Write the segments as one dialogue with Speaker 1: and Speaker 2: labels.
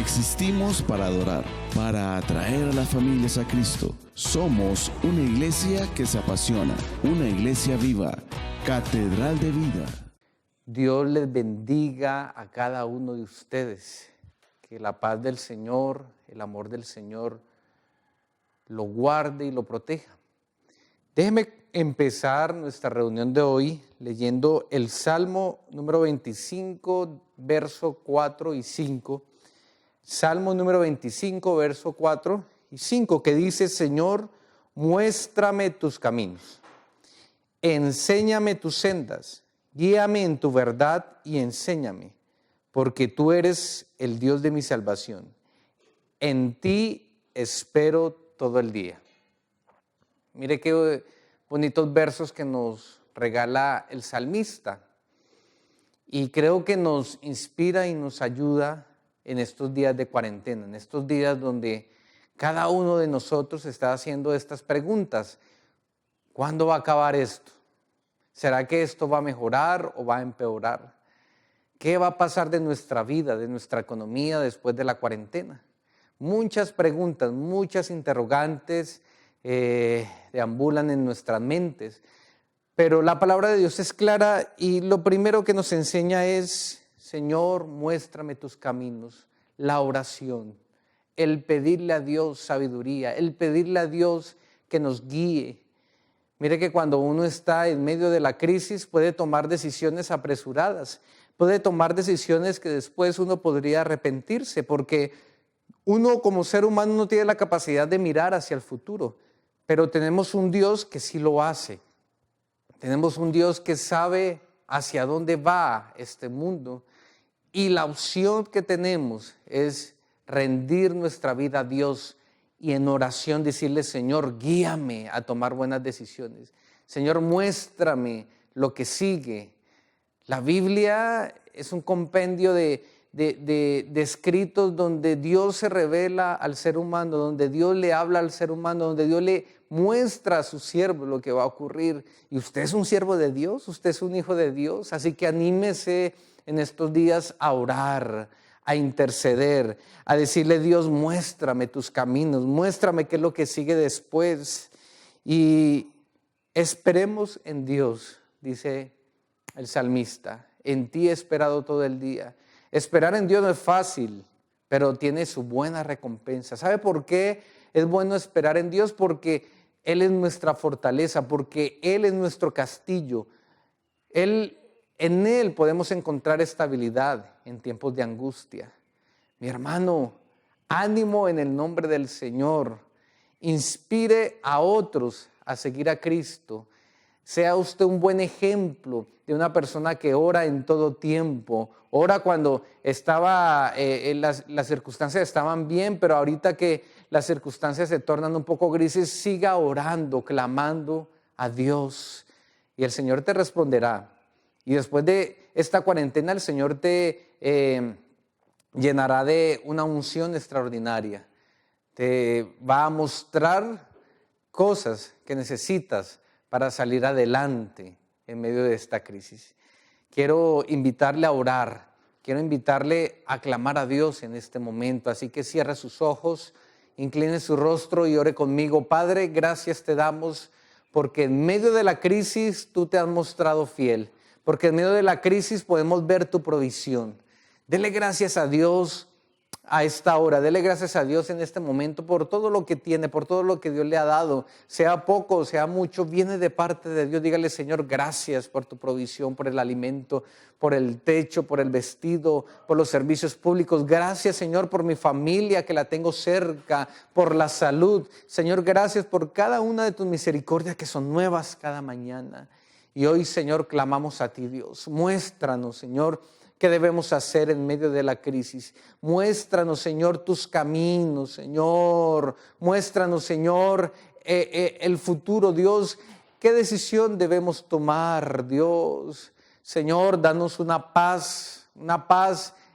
Speaker 1: Existimos para adorar, para atraer a las familias a Cristo. Somos una iglesia que se apasiona, una iglesia viva, Catedral de Vida.
Speaker 2: Dios les bendiga a cada uno de ustedes. Que la paz del Señor, el amor del Señor lo guarde y lo proteja. Déjeme empezar nuestra reunión de hoy leyendo el Salmo número 25, verso 4 y 5. Salmo número 25, verso 4 y 5, que dice: Señor, muéstrame tus caminos, enséñame tus sendas, guíame en tu verdad y enséñame, porque tú eres el Dios de mi salvación. En ti espero todo el día. Mire qué bonitos versos que nos regala el salmista. Y creo que nos inspira y nos ayuda en estos días de cuarentena, en estos días donde cada uno de nosotros está haciendo estas preguntas. ¿Cuándo va a acabar esto? ¿Será que esto va a mejorar o va a empeorar? ¿Qué va a pasar de nuestra vida, de nuestra economía después de la cuarentena? Muchas preguntas, muchas interrogantes deambulan en nuestras mentes, pero la palabra de Dios es clara y lo primero que nos enseña es: Señor, muéstrame tus caminos. La oración, el pedirle a Dios sabiduría, el pedirle a Dios que nos guíe. Mire que cuando uno está en medio de la crisis puede tomar decisiones apresuradas, puede tomar decisiones que después uno podría arrepentirse, porque uno como ser humano no tiene la capacidad de mirar hacia el futuro, pero tenemos un Dios que sí lo hace. Tenemos un Dios que sabe hacia dónde va este mundo, y la opción que tenemos es rendir nuestra vida a Dios y en oración decirle: Señor, guíame a tomar buenas decisiones. Señor, muéstrame lo que sigue. La Biblia es un compendio de escritos donde Dios se revela al ser humano, donde Dios le habla al ser humano, donde Dios le muestra a su siervo lo que va a ocurrir. Y usted es un siervo de Dios, usted es un hijo de Dios, así que anímese en estos días a orar, a interceder, a decirle: Dios, muéstrame tus caminos, muéstrame qué es lo que sigue después. Y esperemos en Dios, dice el salmista: en ti he esperado todo el día. Esperar en Dios no es fácil, pero tiene su buena recompensa. ¿Sabe por qué es bueno esperar en Dios? Porque Él es nuestra fortaleza, porque Él es nuestro castillo. En Él podemos encontrar estabilidad en tiempos de angustia. Mi hermano, ánimo en el nombre del Señor. Inspire a otros a seguir a Cristo. Sea usted un buen ejemplo de una persona que ora en todo tiempo. Ora cuando las circunstancias estaban bien, pero ahorita que las circunstancias se tornan un poco grises, siga orando, clamando a Dios. Y el Señor te responderá. Y después de esta cuarentena, el Señor te llenará de una unción extraordinaria. Te va a mostrar cosas que necesitas para salir adelante en medio de esta crisis. Quiero invitarle a orar, quiero invitarle a clamar a Dios en este momento. Así que cierre sus ojos, incline su rostro y ore conmigo. Padre, gracias te damos porque en medio de la crisis tú te has mostrado fiel. Porque en medio de la crisis podemos ver tu provisión. Dele gracias a Dios a esta hora. Dele gracias a Dios en este momento por todo lo que tiene, por todo lo que Dios le ha dado. Sea poco, sea mucho, viene de parte de Dios. Dígale: Señor, gracias por tu provisión, por el alimento, por el techo, por el vestido, por los servicios públicos. Gracias, Señor, por mi familia que la tengo cerca, por la salud. Señor, gracias por cada una de tus misericordias que son nuevas cada mañana. Y hoy, Señor, clamamos a ti, Dios. Muéstranos, Señor, qué debemos hacer en medio de la crisis. Muéstranos, Señor, tus caminos, Señor. Muéstranos, Señor, el futuro, Dios. ¿Qué decisión debemos tomar, Dios? Señor, danos una paz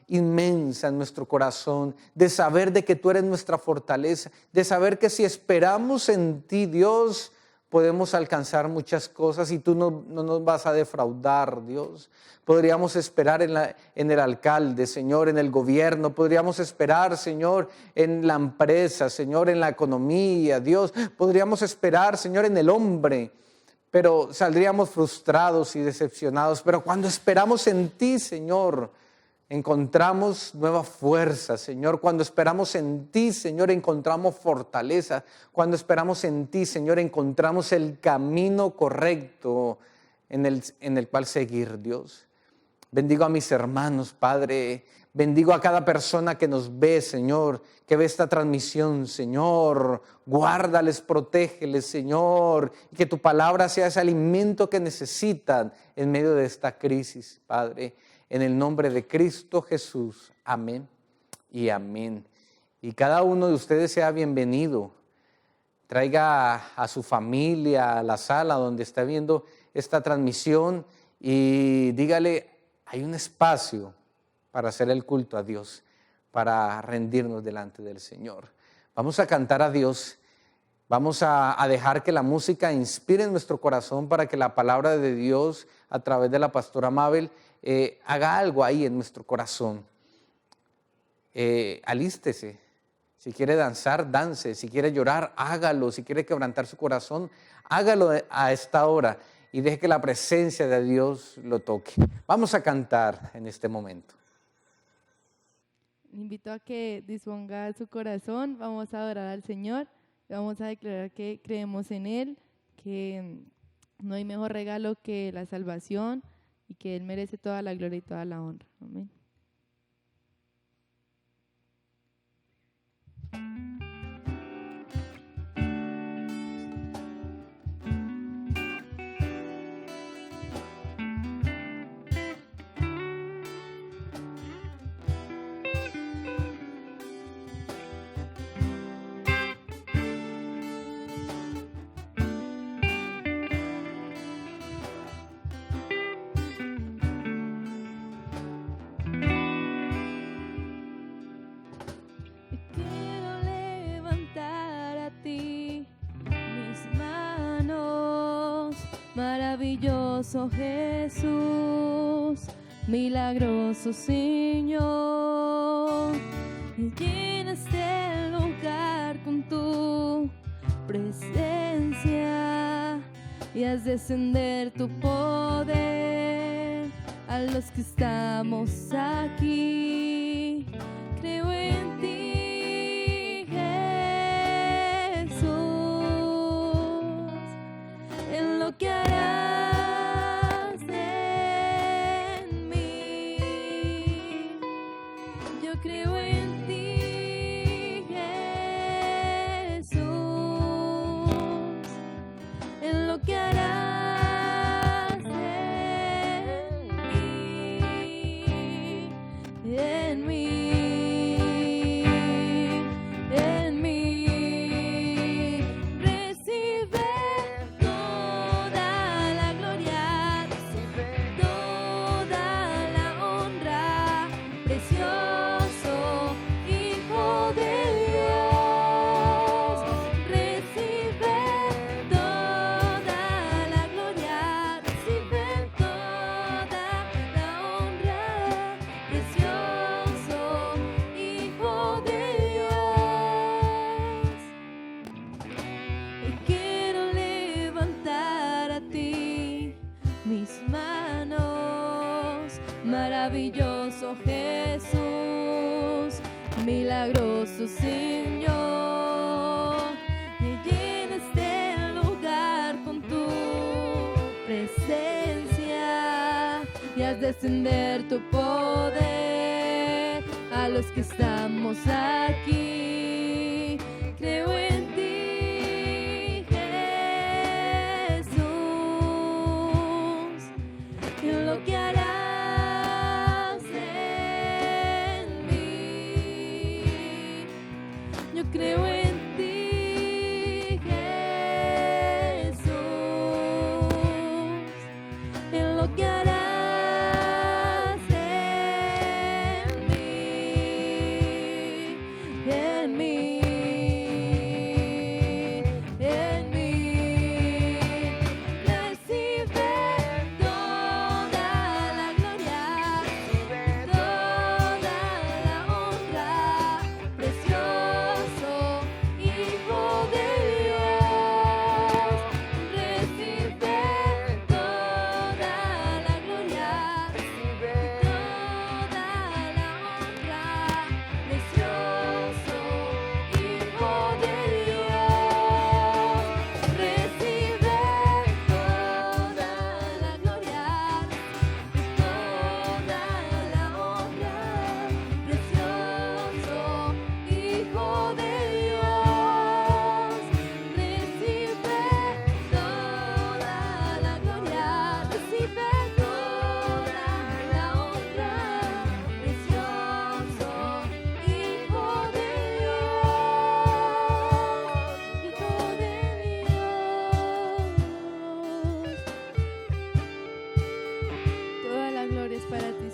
Speaker 2: inmensa en nuestro corazón, de saber de que tú eres nuestra fortaleza, de saber que si esperamos en ti, Dios, podemos alcanzar muchas cosas y tú no nos vas a defraudar, Dios. Podríamos esperar en el alcalde, Señor, en el gobierno. Podríamos esperar, Señor, en la empresa, Señor, en la economía, Dios. Podríamos esperar, Señor, en el hombre, pero saldríamos frustrados y decepcionados. Pero cuando esperamos en ti, Señor, encontramos nueva fuerza, Señor. Cuando esperamos en ti, Señor, encontramos fortaleza. Cuando esperamos en ti, Señor, encontramos el camino correcto en el cual seguir, Dios. Bendigo a mis hermanos, Padre. Bendigo a cada persona que nos ve, Señor, que ve esta transmisión, Señor. Guárdales, protégeles, Señor. Y que tu palabra sea ese alimento que necesitan en medio de esta crisis, Padre. En el nombre de Cristo Jesús. Amén y amén. Y cada uno de ustedes sea bienvenido. Traiga a su familia a la sala donde está viendo esta transmisión y dígale, hay un espacio para hacer el culto a Dios, para rendirnos delante del Señor. Vamos a cantar a Dios. Vamos a dejar que la música inspire en nuestro corazón para que la palabra de Dios a través de la pastora Mabel haga algo ahí en nuestro corazón. Alístese. Si quiere danzar, dance. Si quiere llorar, hágalo. Si quiere quebrantar su corazón, hágalo a esta hora y deje que la presencia de Dios lo toque. Vamos a cantar en este momento.
Speaker 3: Le invito a que disponga su corazón. Vamos a adorar al Señor. Vamos a declarar que creemos en Él, que no hay mejor regalo que la salvación y que Él merece toda la gloria y toda la honra. Amén. Maravilloso Jesús, milagroso Señor, y llenas el lugar con tu presencia y haz descender tu poder a los que estamos aquí. Creo en ti, Jesús, en lo que harás en mí. Yo creo en ti, Jesús, en lo que harás en mí, en mí. Maravilloso Jesús, milagroso Señor, y llena este lugar con tu presencia y haz descender tu poder a los que estamos aquí. Creo en ti, Jesús, en lo que harás. Creo en ti, Jesús, en lo que harás en mí, en mí.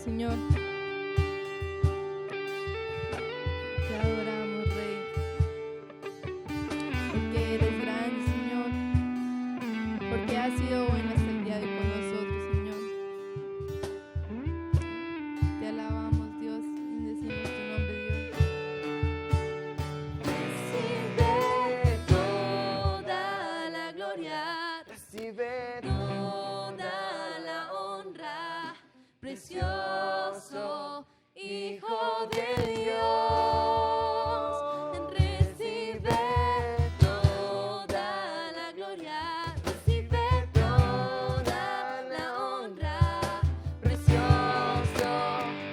Speaker 3: Señor. Te adoramos, Rey. Porque eres grande, Señor. Porque has sido bueno hasta el día de hoy con nosotros, Señor. Te alabamos, Dios. Bendecimos tu nombre, Dios.
Speaker 4: Recibe toda la gloria,
Speaker 2: Recibe
Speaker 4: toda la honra, precioso Hijo de Dios. Recibe toda la gloria, recibe toda la honra, precioso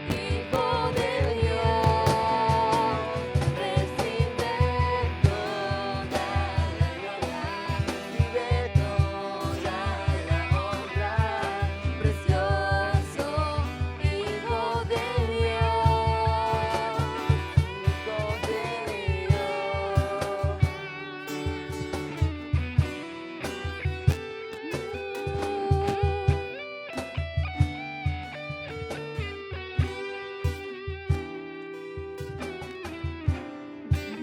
Speaker 4: Hijo de Dios. Recibe toda la gloria, recibe toda la honra, precioso Hijo de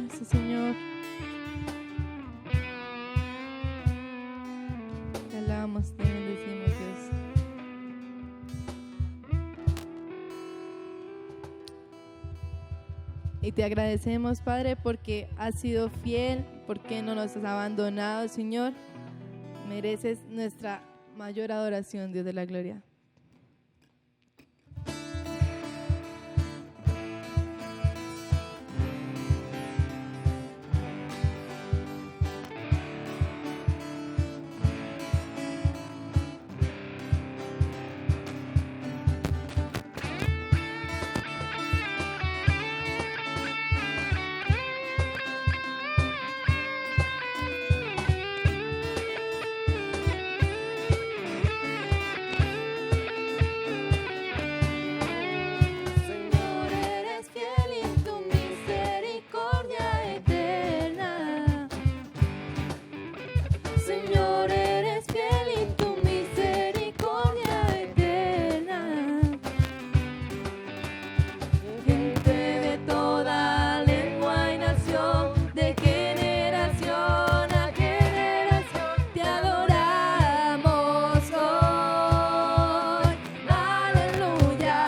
Speaker 3: Gracias, Señor. Te alabamos, te bendecimos, Dios. Y te agradecemos, Padre, porque has sido fiel, porque no nos has abandonado, Señor. Mereces nuestra mayor adoración, Dios de la gloria.
Speaker 4: Señor, eres fiel y en tu misericordia eterna. Señor, eres fiel y en tu misericordia eterna. Gente de toda lengua y nación, de generación a generación, te adoramos hoy. Aleluya,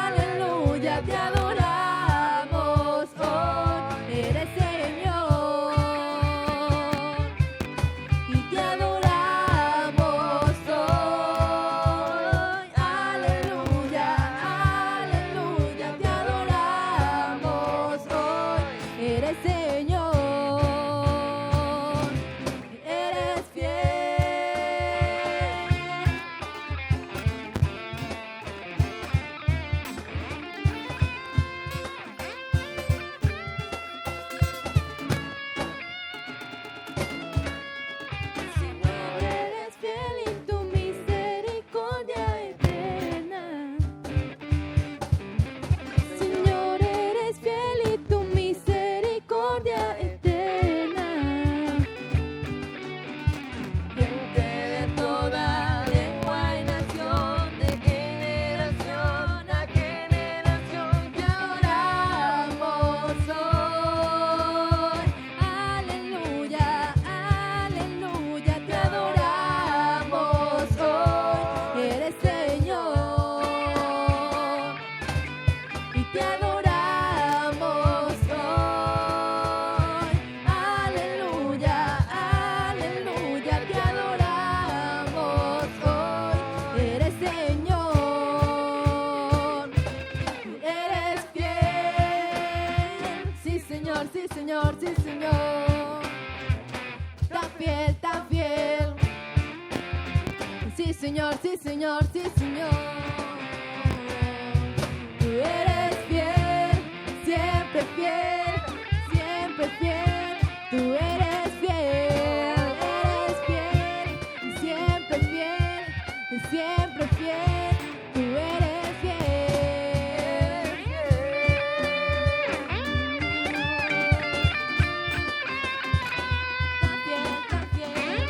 Speaker 4: aleluya, te adoramos hoy. Eres Señor y te adoramos hoy. Aleluya, aleluya, te adoramos hoy. Eres Señor, eres fiel. Señor, eres fiel y tu misericordia eterna. Señor, eres fiel y tu misericordia eterna. Gente de toda lengua y nación, de generación a generación, te adoramos hoy. Aleluya, aleluya, te adoramos hoy. Eres Señor y te adoramos hoy. Aleluya, aleluya, te adoramos hoy. Eres Señor, eres fiel. Sí, Señor, sí, Señor, sí, Señor. Tan fiel, tan fiel. Sí, Señor, sí, Señor, sí, Señor. Tú eres fiel, siempre fiel, siempre fiel. Tú eres fiel, siempre fiel, siempre fiel. Tú eres fiel. Tan fiel, tan fiel.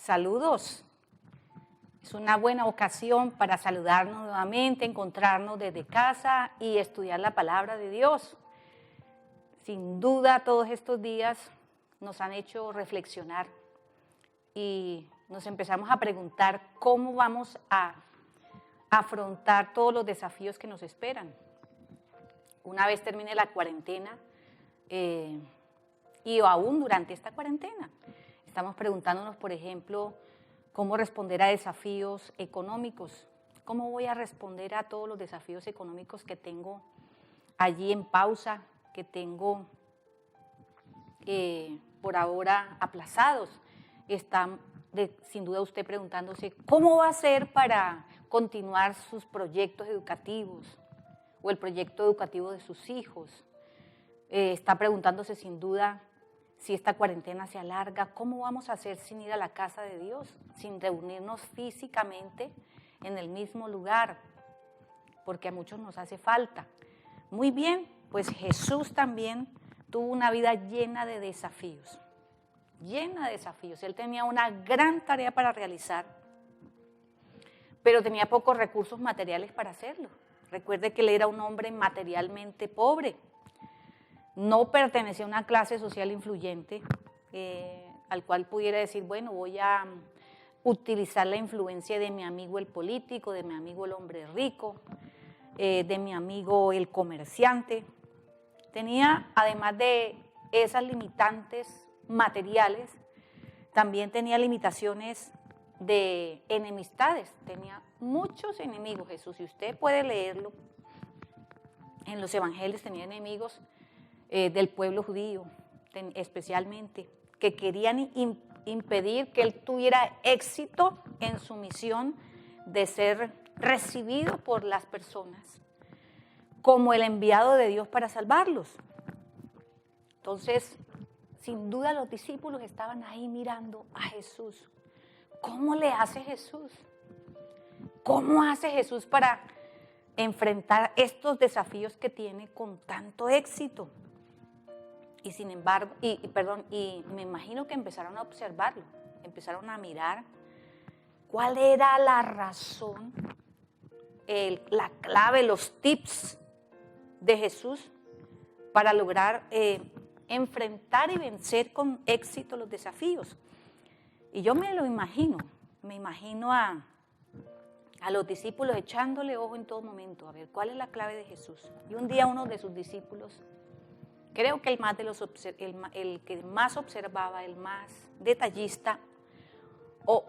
Speaker 5: Saludos. Es una buena ocasión para saludarnos nuevamente, encontrarnos desde casa y estudiar la palabra de Dios. Sin duda, todos estos días nos han hecho reflexionar y nos empezamos a preguntar cómo vamos a afrontar todos los desafíos que nos esperan. Una vez termine la cuarentena y aún durante esta cuarentena, estamos preguntándonos, por ejemplo, cómo responder a desafíos económicos. ¿Cómo voy a responder a todos los desafíos económicos que tengo allí en pausa, que tengo por ahora aplazados? Está sin duda usted preguntándose, ¿cómo va a hacer para continuar sus proyectos educativos o el proyecto educativo de sus hijos? Está preguntándose sin duda, si esta cuarentena se alarga, ¿cómo vamos a hacer sin ir a la casa de Dios, sin reunirnos físicamente en el mismo lugar? Porque a muchos nos hace falta. Muy bien, pues Jesús también tuvo una vida llena de desafíos. Llena de desafíos. Él tenía una gran tarea para realizar, pero tenía pocos recursos materiales para hacerlo. Recuerde que él era un hombre materialmente pobre. No pertenecía a una clase social influyente al cual pudiera decir, bueno, voy a utilizar la influencia de mi amigo el político, de mi amigo el hombre rico, de mi amigo el comerciante. Tenía, además de esas limitantes materiales, también tenía limitaciones de enemistades. Tenía muchos enemigos Jesús, y usted puede leerlo en los evangelios. Tenía enemigos del pueblo judío, especialmente, que querían impedir que él tuviera éxito en su misión de ser recibido por las personas como el enviado de Dios para salvarlos. Entonces, sin duda los discípulos estaban ahí mirando a Jesús. ¿Cómo le hace Jesús? ¿Cómo hace Jesús para enfrentar estos desafíos que tiene con tanto éxito? Y sin embargo, y me imagino que empezaron a observarlo, empezaron a mirar cuál era la razón, la clave, los tips de Jesús para lograr enfrentar y vencer con éxito los desafíos. Y yo me imagino a los discípulos echándole ojo en todo momento, a ver cuál es la clave de Jesús. Y un día uno de sus discípulos, creo que el que más observaba, el más detallista,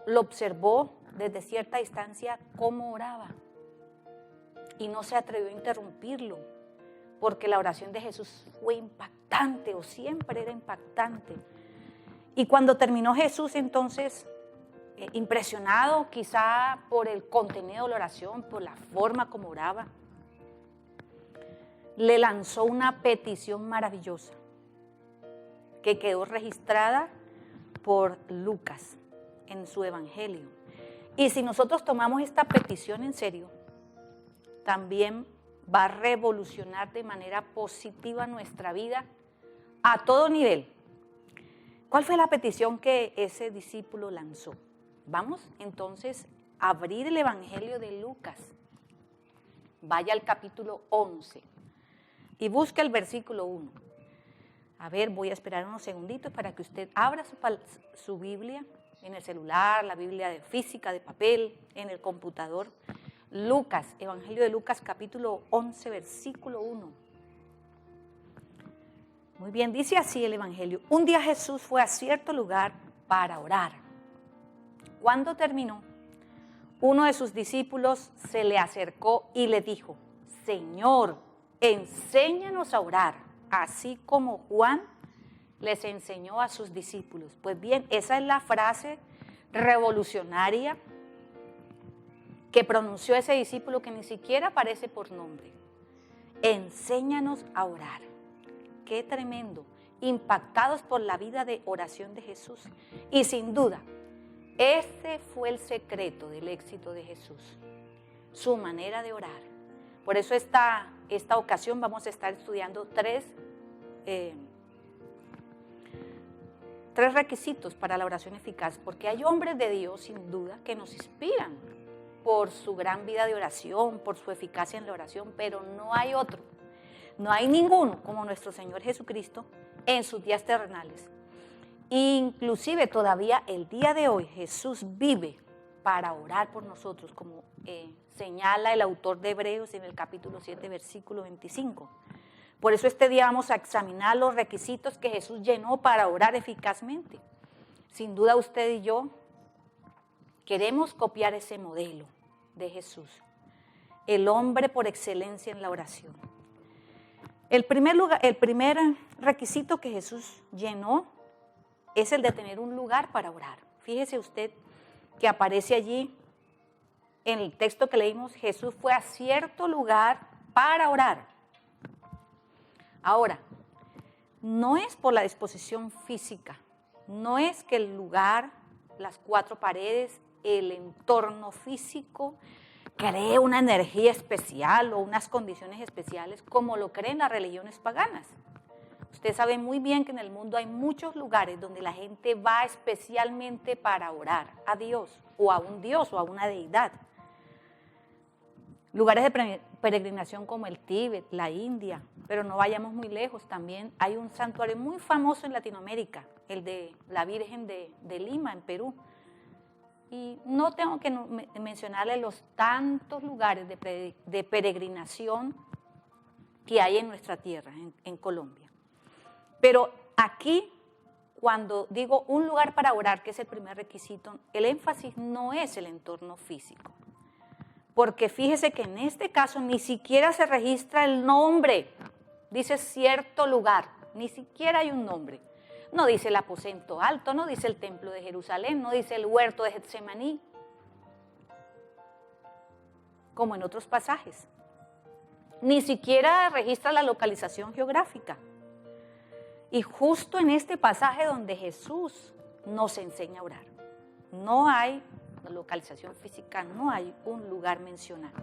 Speaker 5: lo observó desde cierta distancia cómo oraba y no se atrevió a interrumpirlo, porque la oración de Jesús fue impactante, o siempre era impactante. Y cuando terminó Jesús, entonces, impresionado quizá por el contenido de la oración, por la forma como oraba, le lanzó una petición maravillosa que quedó registrada por Lucas en su evangelio. Y si nosotros tomamos esta petición en serio, también va a revolucionar de manera positiva nuestra vida a todo nivel. ¿Cuál fue la petición que ese discípulo lanzó? Vamos entonces a abrir el evangelio de Lucas. Vaya al capítulo 11. Y busca el versículo 1. A ver, voy a esperar unos segunditos para que usted abra su Biblia en el celular, la Biblia de física, de papel, en el computador. Lucas, Evangelio de Lucas, capítulo 11, versículo 1. Muy bien, dice así el Evangelio. Un día Jesús fue a cierto lugar para orar. Cuando terminó, uno de sus discípulos se le acercó y le dijo, Señor, enséñanos a orar, así como Juan les enseñó a sus discípulos. Pues bien, esa es la frase revolucionaria que pronunció ese discípulo que ni siquiera aparece por nombre. Enséñanos a orar. Qué tremendo, impactados por la vida de oración de Jesús. Y sin duda, ese fue el secreto del éxito de Jesús, su manera de orar. Por eso esta ocasión vamos a estar estudiando tres 3 requisitos para la oración eficaz, porque hay hombres de Dios, sin duda, que nos inspiran por su gran vida de oración, por su eficacia en la oración, pero no hay otro, no hay ninguno como nuestro Señor Jesucristo en sus días terrenales. Inclusive todavía el día de hoy Jesús vive para orar por nosotros, como señala el autor de Hebreos en el capítulo 7, versículo 25. Por eso este día vamos a examinar los requisitos que Jesús llenó para orar eficazmente. Sin duda usted y yo queremos copiar ese modelo de Jesús, el hombre por excelencia en la oración. El primer requisito que Jesús llenó es el de tener un lugar para orar. Fíjese usted que aparece allí en el texto que leímos, Jesús fue a cierto lugar para orar. Ahora, no es por la disposición física, no es que el lugar, las 4 paredes, el entorno físico cree una energía especial o unas condiciones especiales como lo creen las religiones paganas. Usted sabe muy bien que en el mundo hay muchos lugares donde la gente va especialmente para orar a Dios o a un Dios o a una deidad. Lugares de peregrinación como el Tíbet, la India, pero no vayamos muy lejos, también hay un santuario muy famoso en Latinoamérica, el de la Virgen de Lima, en Perú. Y no tengo que mencionarle los tantos lugares de peregrinación que hay en nuestra tierra, en Colombia. Pero aquí, cuando digo un lugar para orar, que es el primer requisito, el énfasis no es el entorno físico. Porque fíjese que en este caso ni siquiera se registra el nombre, dice cierto lugar, ni siquiera hay un nombre. No dice el aposento alto, no dice el templo de Jerusalén, no dice el huerto de Getsemaní, como en otros pasajes. Ni siquiera registra la localización geográfica. Y justo en este pasaje donde Jesús nos enseña a orar, no hay localización física, no hay un lugar mencionado.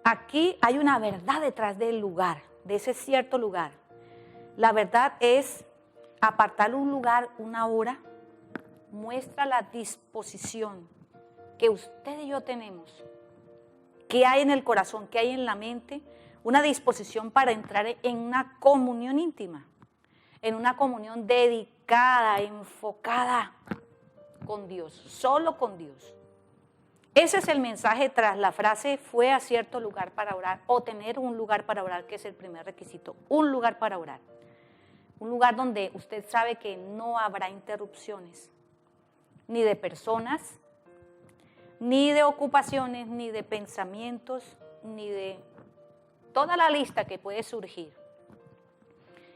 Speaker 5: Aquí hay una verdad detrás del lugar, de ese cierto lugar. La verdad es apartar un lugar, una hora, muestra la disposición que usted y yo tenemos, que hay en el corazón, que hay en la mente, una disposición para entrar en una comunión íntima, en una comunión dedicada, enfocada con Dios, solo con Dios. Ese es el mensaje tras la frase fue a cierto lugar para orar o tener un lugar para orar, que es el primer requisito, un lugar para orar. Un lugar donde usted sabe que no habrá interrupciones, ni de personas, ni de ocupaciones, ni de pensamientos, ni de toda la lista que puede surgir.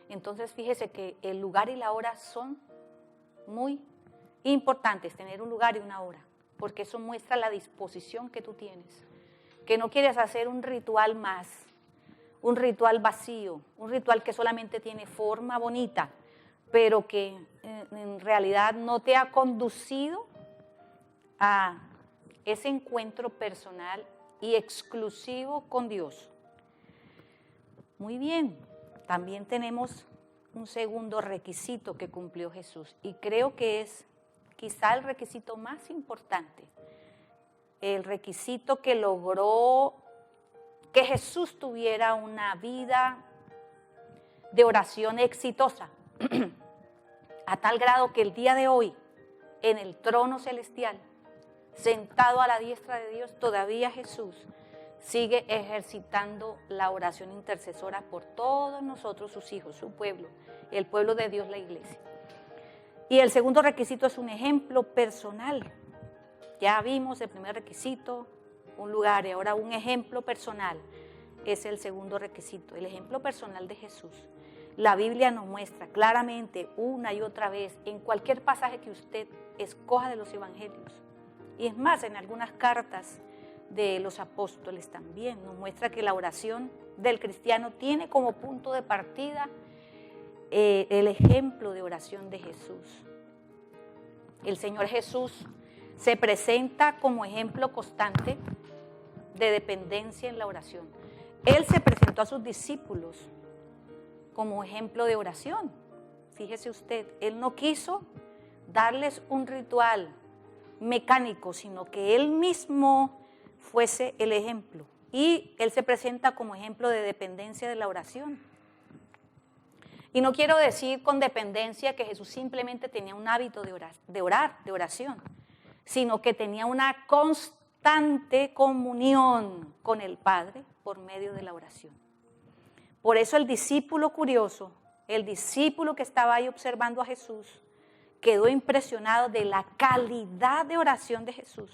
Speaker 5: Entonces fíjese que el lugar y la hora son muy importantes, tener un lugar y una hora, porque eso muestra la disposición que tú tienes, que no quieres hacer un ritual más, un ritual vacío, un ritual que solamente tiene forma bonita, pero que en realidad no te ha conducido a ese encuentro personal y exclusivo con Dios. Muy bien, también tenemos un segundo requisito que cumplió Jesús y creo que es quizá el requisito más importante, el requisito que logró que Jesús tuviera una vida de oración exitosa, a tal grado que el día de hoy, en el trono celestial, sentado a la diestra de Dios, todavía Jesús sigue ejercitando la oración intercesora por todos nosotros, sus hijos, su pueblo, el pueblo de Dios, la iglesia. Y el segundo requisito es un ejemplo personal. Ya vimos el primer requisito, un lugar, y ahora un ejemplo personal es el segundo requisito, el ejemplo personal de Jesús. La Biblia nos muestra claramente una y otra vez en cualquier pasaje que usted escoja de los evangelios, y es más, en algunas cartas de los apóstoles también nos muestra que la oración del cristiano tiene como punto de partida el ejemplo de oración de Jesús. El Señor Jesús se presenta como ejemplo constante de dependencia en la oración. Él se presentó a sus discípulos como ejemplo de oración. fíjese usted, Él no quiso darles un ritual mecánico, sino que Él mismo fuese el ejemplo. Y Él se presenta como ejemplo de dependencia de la oración. Y no quiero decir con dependencia que Jesús simplemente tenía un hábito de oración, sino que tenía una constante comunión con el Padre por medio de la oración. Por eso el discípulo curioso, el discípulo que estaba ahí observando a Jesús, quedó impresionado de la calidad de oración de Jesús.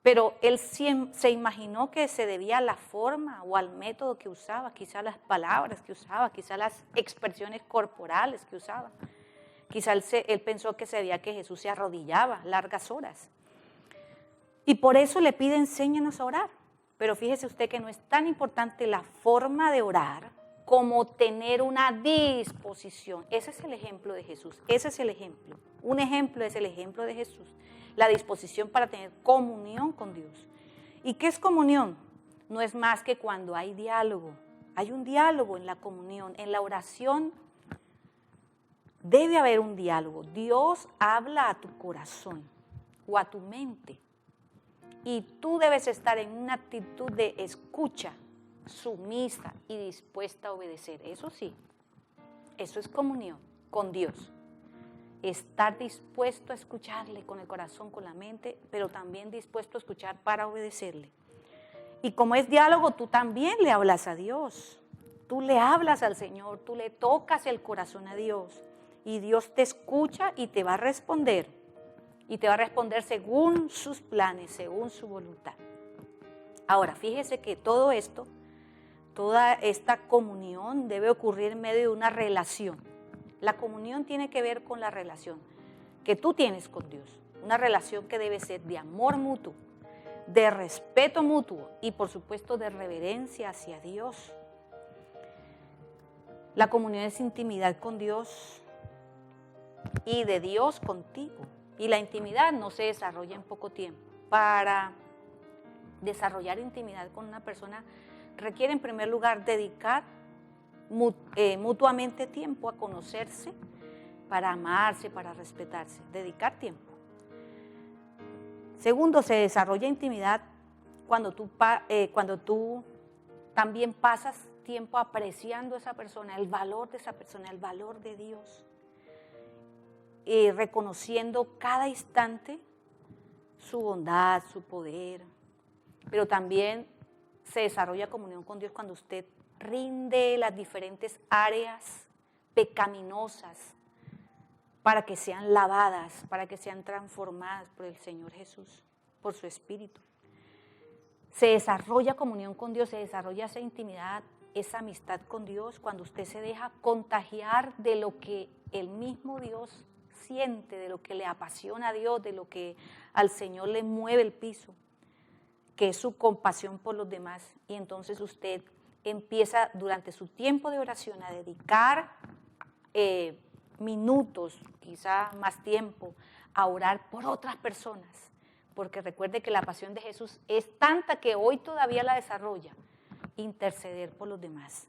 Speaker 5: Pero él se imaginó que se debía a la forma o al método que usaba, quizá las palabras que usaba, quizá las expresiones corporales que usaba. Quizá él pensó que se debía que Jesús se arrodillaba largas horas. Y por eso le pide, enséñanos a orar. Pero fíjese usted que no es tan importante la forma de orar como tener una disposición. Ese es el ejemplo de Jesús, ese es el ejemplo. Un ejemplo es el ejemplo de Jesús, la disposición para tener comunión con Dios. ¿Y qué es comunión? No es más que cuando hay diálogo. Hay un diálogo en la comunión, en la oración. Debe haber un diálogo. Dios habla a tu corazón o a tu mente. Y tú debes estar en una actitud de escucha, sumisa y dispuesta a obedecer. Eso sí, eso es comunión con Dios. Estar dispuesto a escucharle con el corazón, con la mente, pero también dispuesto a escuchar para obedecerle. Y como es diálogo, tú también le hablas a Dios. Tú le hablas al Señor, tú le tocas el corazón a Dios. Y Dios te escucha y te va a responder. Y te va a responder según sus planes, según su voluntad. Ahora, fíjese que todo esto, toda esta comunión debe ocurrir en medio de una relación. La comunión tiene que ver con la relación que tú tienes con Dios. Una relación que debe ser de amor mutuo, de respeto mutuo y por supuesto de reverencia hacia Dios. La comunión es intimidad con Dios y de Dios contigo. Y la intimidad no se desarrolla en poco tiempo. Para desarrollar intimidad con una persona requiere en primer lugar dedicar mutuamente tiempo a conocerse, para amarse, para respetarse, dedicar tiempo. Segundo, se desarrolla intimidad cuando tú también pasas tiempo apreciando a esa persona, el valor de esa persona, el valor de Dios. Reconociendo cada instante su bondad, su poder, pero también se desarrolla comunión con Dios cuando usted rinde las diferentes áreas pecaminosas para que sean lavadas, para que sean transformadas por el Señor Jesús, por su Espíritu. Se desarrolla comunión con Dios, se desarrolla esa intimidad, esa amistad con Dios cuando usted se deja contagiar de lo que el mismo Dios siente, de lo que le apasiona a Dios, de lo que al Señor le mueve el piso, que es su compasión por los demás. Y entonces usted empieza durante su tiempo de oración a dedicar minutos, quizá más tiempo, a orar por otras personas. Porque recuerde que la pasión de Jesús es tanta que hoy todavía la desarrolla, interceder por los demás.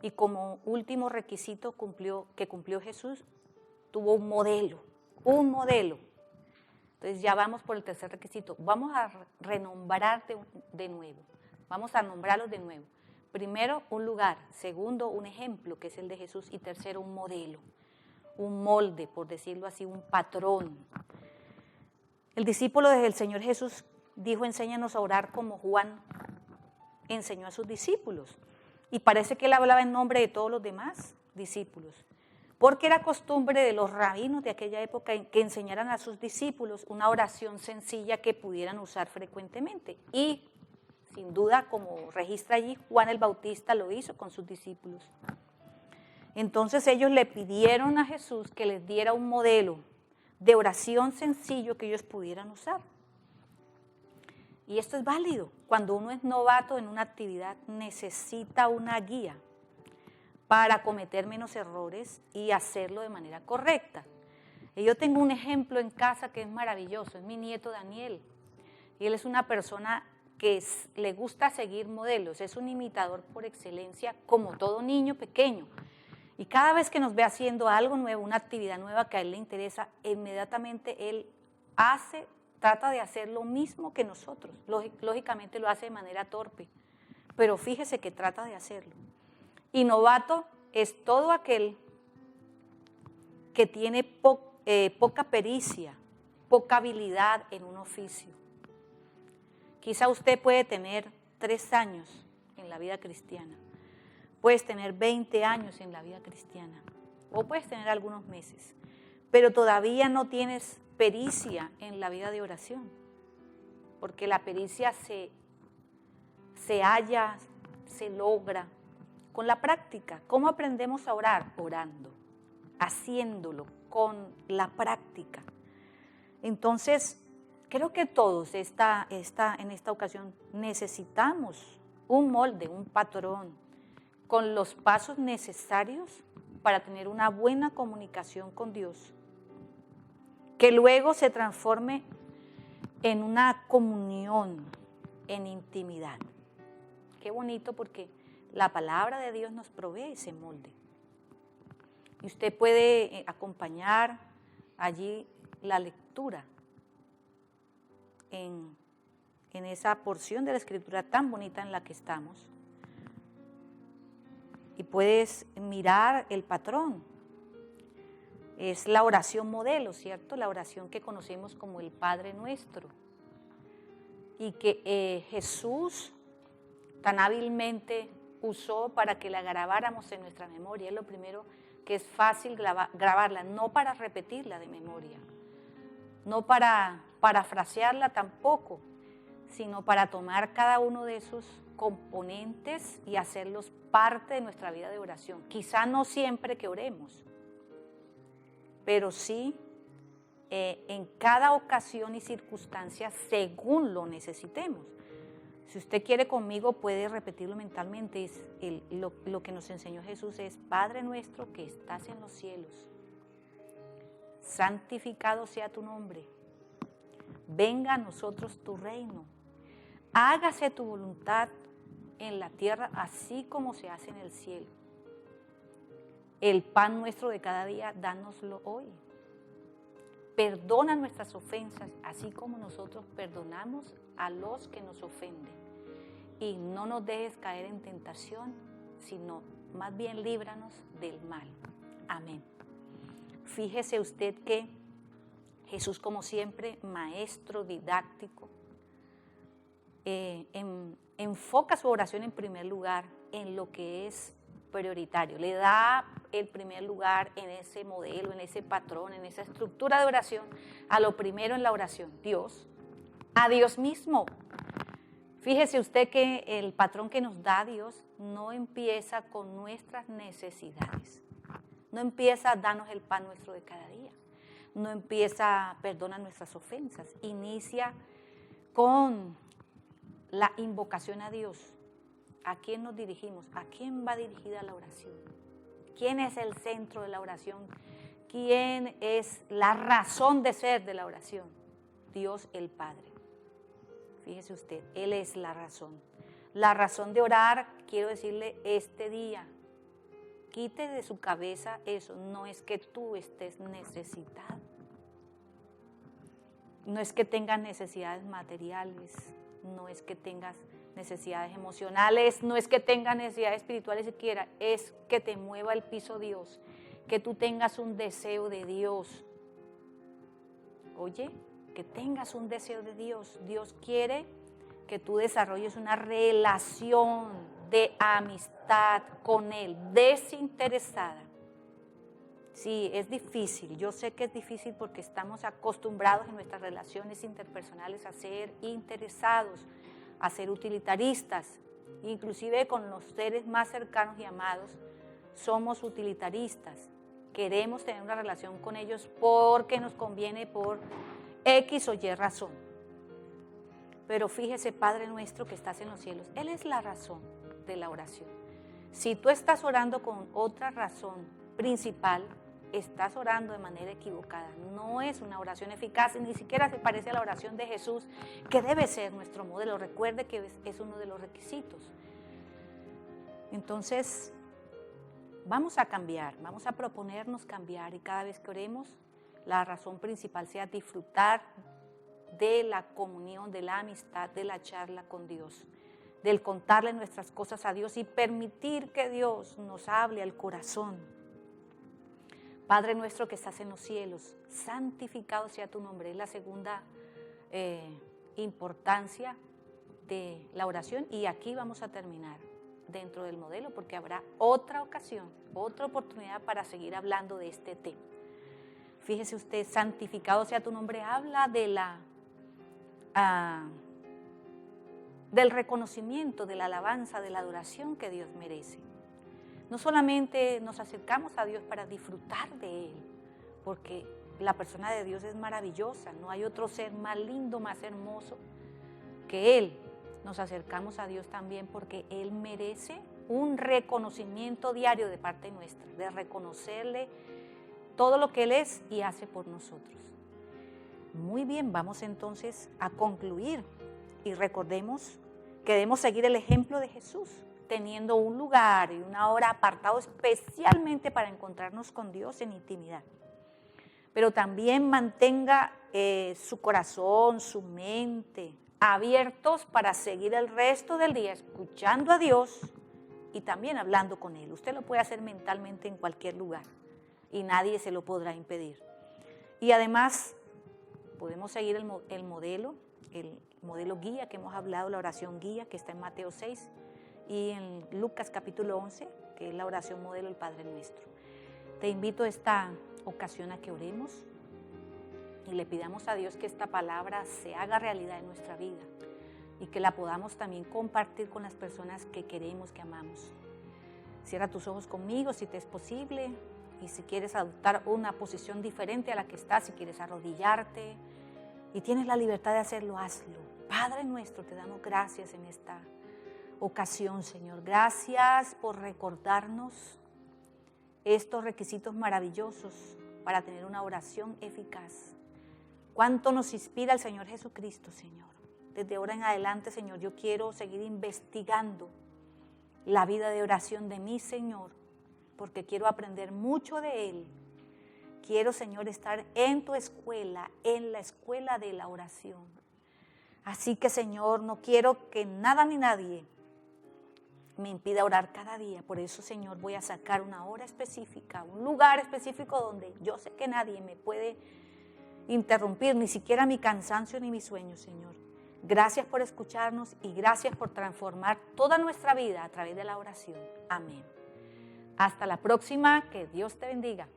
Speaker 5: Y como último requisito que cumplió Jesús, tuvo un modelo. Entonces ya vamos por el tercer requisito. Vamos a renombrar de nuevo. Vamos a nombrarlos de nuevo. Primero, un lugar. Segundo, un ejemplo, que es el de Jesús. Y tercero, un modelo. Un molde, por decirlo así, un patrón. El discípulo del Señor Jesús dijo, enséñanos a orar como Juan enseñó a sus discípulos. Y parece que él hablaba en nombre de todos los demás discípulos. Porque era costumbre de los rabinos de aquella época que enseñaran a sus discípulos una oración sencilla que pudieran usar frecuentemente. Y, sin duda, como registra allí, Juan el Bautista lo hizo con sus discípulos. Entonces ellos le pidieron a Jesús que les diera un modelo de oración sencillo que ellos pudieran usar. Y esto es válido. Cuando uno es novato en una actividad, necesita una guía para cometer menos errores y hacerlo de manera correcta. Y yo tengo un ejemplo en casa que es maravilloso, es mi nieto Daniel. Y él es una persona que le gusta seguir modelos, es un imitador por excelencia, como todo niño pequeño. Y cada vez que nos ve haciendo algo nuevo, una actividad nueva que a él le interesa, inmediatamente él trata de hacer lo mismo que nosotros. Lógicamente lo hace de manera torpe, pero fíjese que trata de hacerlo. Y novato es todo aquel que tiene poca pericia, poca habilidad en un oficio. Quizá usted puede tener 3 años en la vida cristiana. Puedes tener 20 años en la vida cristiana o puedes tener algunos meses, pero todavía no tienes pericia en la vida de oración, porque la pericia se halla, se logra con la práctica. ¿Cómo aprendemos a orar? Orando, haciéndolo con la práctica. Entonces, creo que todos en esta ocasión necesitamos un molde, un patrón, con los pasos necesarios para tener una buena comunicación con Dios, que luego se transforme en una comunión, en intimidad. Qué bonito, porque la palabra de Dios nos provee ese molde. Y usted puede acompañar allí la lectura en esa porción de la Escritura tan bonita en la que estamos. Y puedes mirar el patrón. Es la oración modelo, ¿cierto? La oración que conocemos como el Padre Nuestro. Y que Jesús tan hábilmente usó para que la grabáramos en nuestra memoria. Es lo primero, que es fácil grabarla, no para repetirla de memoria, no para parafrasearla tampoco, sino para tomar cada uno de esos componentes y hacerlos parte de nuestra vida de oración. Quizá no siempre que oremos, pero sí en cada ocasión y circunstancia según lo necesitemos. Si usted quiere conmigo, puede repetirlo mentalmente. Lo que nos enseñó Jesús es: Padre nuestro que estás en los cielos, santificado sea tu nombre, venga a nosotros tu reino, hágase tu voluntad en la tierra así como se hace en el cielo. El pan nuestro de cada día, dánoslo hoy. Perdona nuestras ofensas, así como nosotros perdonamos a los que nos ofenden. Y no nos dejes caer en tentación, sino más bien líbranos del mal. Amén. Fíjese usted que Jesús, como siempre, maestro didáctico, enfoca su oración en primer lugar en lo que es prioritario. Le da el primer lugar en ese modelo, en ese patrón, en esa estructura de oración, a lo primero en la oración: Dios, a Dios mismo. Fíjese usted que el patrón que nos da Dios no empieza con nuestras necesidades, no empieza a darnos el pan nuestro de cada día, no empieza a perdonar nuestras ofensas, inicia con la invocación a Dios. ¿A quién nos dirigimos? ¿A quién va dirigida la oración? ¿Quién es el centro de la oración? ¿Quién es la razón de ser de la oración? Dios el Padre. Fíjese usted, Él es la razón. La razón de orar, quiero decirle este día, quite de su cabeza eso. No es que tú estés necesitado, no es que tengas necesidades materiales, no es que tengas necesidades emocionales, no es que tengas necesidades espirituales siquiera, es que te mueva el piso Dios, que tú tengas un deseo de Dios. Oye, que tengas un deseo de Dios. Dios quiere que tú desarrolles una relación de amistad con Él, desinteresada. Sí, es difícil, yo sé que es difícil porque estamos acostumbrados en nuestras relaciones interpersonales a ser interesados, a ser utilitaristas, inclusive con los seres más cercanos y amados, somos utilitaristas. Queremos tener una relación con ellos porque nos conviene por X o Y razón. Pero fíjese, Padre nuestro que estás en los cielos, Él es la razón de la oración. Si tú estás orando con otra razón principal, estás orando de manera equivocada. No es una oración eficaz, ni siquiera se parece a la oración de Jesús, que debe ser nuestro modelo. Recuerde que es uno de los requisitos. Entonces, vamos a cambiar, vamos a proponernos cambiar y cada vez que oremos, la razón principal sea disfrutar de la comunión, de la amistad, de la charla con Dios, del contarle nuestras cosas a Dios y permitir que Dios nos hable al corazón. Padre nuestro que estás en los cielos, santificado sea tu nombre. Es la segunda importancia de la oración y aquí vamos a terminar dentro del modelo porque habrá otra ocasión, otra oportunidad para seguir hablando de este tema. Fíjese usted, santificado sea tu nombre, habla de del reconocimiento, de la alabanza, de la adoración que Dios merece. No solamente nos acercamos a Dios para disfrutar de Él, porque la persona de Dios es maravillosa, no hay otro ser más lindo, más hermoso que Él. Nos acercamos a Dios también porque Él merece un reconocimiento diario de parte nuestra, de reconocerle todo lo que Él es y hace por nosotros. Muy bien, vamos entonces a concluir y recordemos que debemos seguir el ejemplo de Jesús, teniendo un lugar y una hora apartado especialmente para encontrarnos con Dios en intimidad. Pero también mantenga su corazón, su mente abiertos para seguir el resto del día escuchando a Dios y también hablando con Él. Usted lo puede hacer mentalmente en cualquier lugar y nadie se lo podrá impedir. Y además podemos seguir el modelo guía que hemos hablado, la oración guía que está en Mateo 6 y en Lucas capítulo 11, que es la oración modelo del Padre Nuestro. Te invito a esta ocasión a que oremos y le pidamos a Dios que esta palabra se haga realidad en nuestra vida y que la podamos también compartir con las personas que queremos, que amamos. Cierra tus ojos conmigo si te es posible y si quieres adoptar una posición diferente a la que estás, si quieres arrodillarte y tienes la libertad de hacerlo, hazlo. Padre nuestro, te damos gracias en esta ocasión, Señor. Gracias por recordarnos estos requisitos maravillosos para tener una oración eficaz. Cuánto nos inspira el Señor Jesucristo, Señor. Desde ahora en adelante, Señor, yo quiero seguir investigando la vida de oración de mi Señor, porque quiero aprender mucho de Él. Quiero, Señor, estar en tu escuela, en la escuela de la oración. Así que, Señor, no quiero que nada ni nadie me impida orar cada día. Por eso, Señor, voy a sacar una hora específica, un lugar específico donde yo sé que nadie me puede interrumpir, ni siquiera mi cansancio ni mis sueños, Señor. Gracias por escucharnos y gracias por transformar toda nuestra vida a través de la oración. Amén. Hasta la próxima, que Dios te bendiga.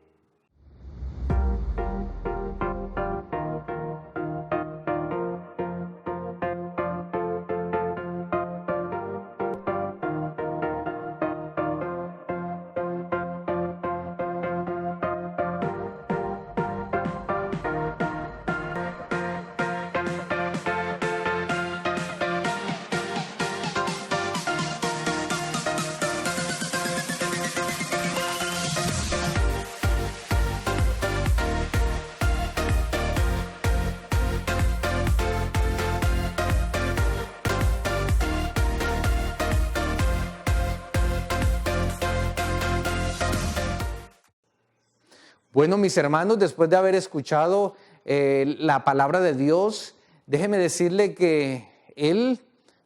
Speaker 2: Bueno, mis hermanos, después de haber escuchado la palabra de Dios, déjeme decirle que Él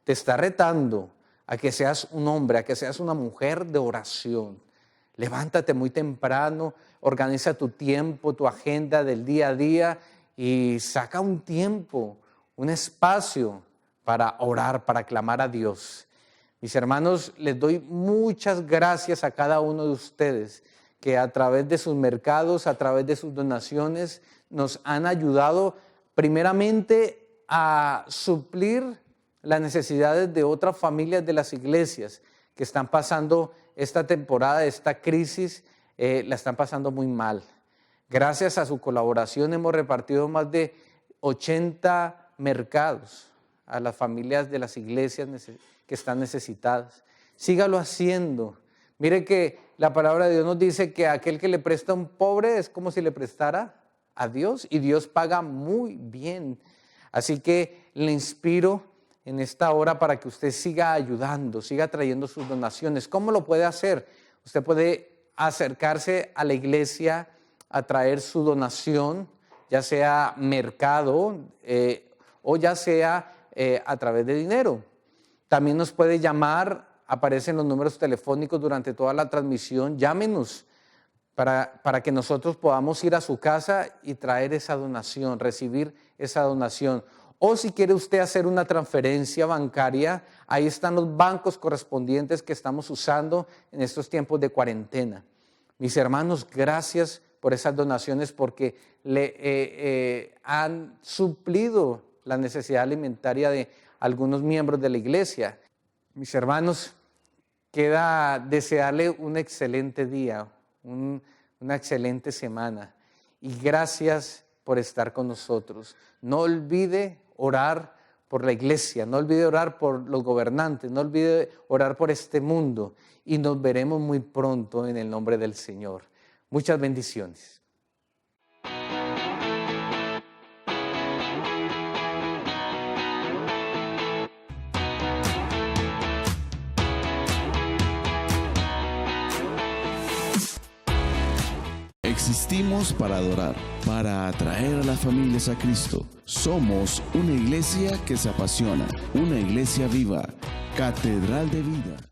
Speaker 2: te está retando a que seas un hombre, a que seas una mujer de oración. Levántate muy temprano, organiza tu tiempo, tu agenda del día a día y saca un tiempo, un espacio para orar, para clamar a Dios. Mis hermanos, les doy muchas gracias a cada uno de ustedes que a través de sus mercados, a través de sus donaciones, nos han ayudado primeramente a suplir las necesidades de otras familias de las iglesias que están pasando esta temporada, esta crisis, la están pasando muy mal. Gracias a su colaboración hemos repartido más de 80 mercados a las familias de las iglesias que están necesitadas. Sígalo haciendo. Mire que la palabra de Dios nos dice que aquel que le presta a un pobre es como si le prestara a Dios y Dios paga muy bien. Así que le inspiro en esta hora para que usted siga ayudando, siga trayendo sus donaciones. ¿Cómo lo puede hacer? Usted puede acercarse a la iglesia a traer su donación, ya sea mercado o ya sea a través de dinero. También nos puede llamar, aparecen los números telefónicos durante toda la transmisión, llámenos para que nosotros podamos ir a su casa y traer esa donación, recibir esa donación. O si quiere usted hacer una transferencia bancaria, ahí están los bancos correspondientes que estamos usando en estos tiempos de cuarentena. Mis hermanos, gracias por esas donaciones porque le han suplido la necesidad alimentaria de algunos miembros de la iglesia. Mis hermanos, queda desearle un excelente día, una excelente semana y gracias por estar con nosotros. No olvide orar por la iglesia, no olvide orar por los gobernantes, no olvide orar por este mundo y nos veremos muy pronto en el nombre del Señor. Muchas bendiciones.
Speaker 1: Existimos para adorar, para atraer a las familias a Cristo. Somos una iglesia que se apasiona, una iglesia viva, Catedral de Vida.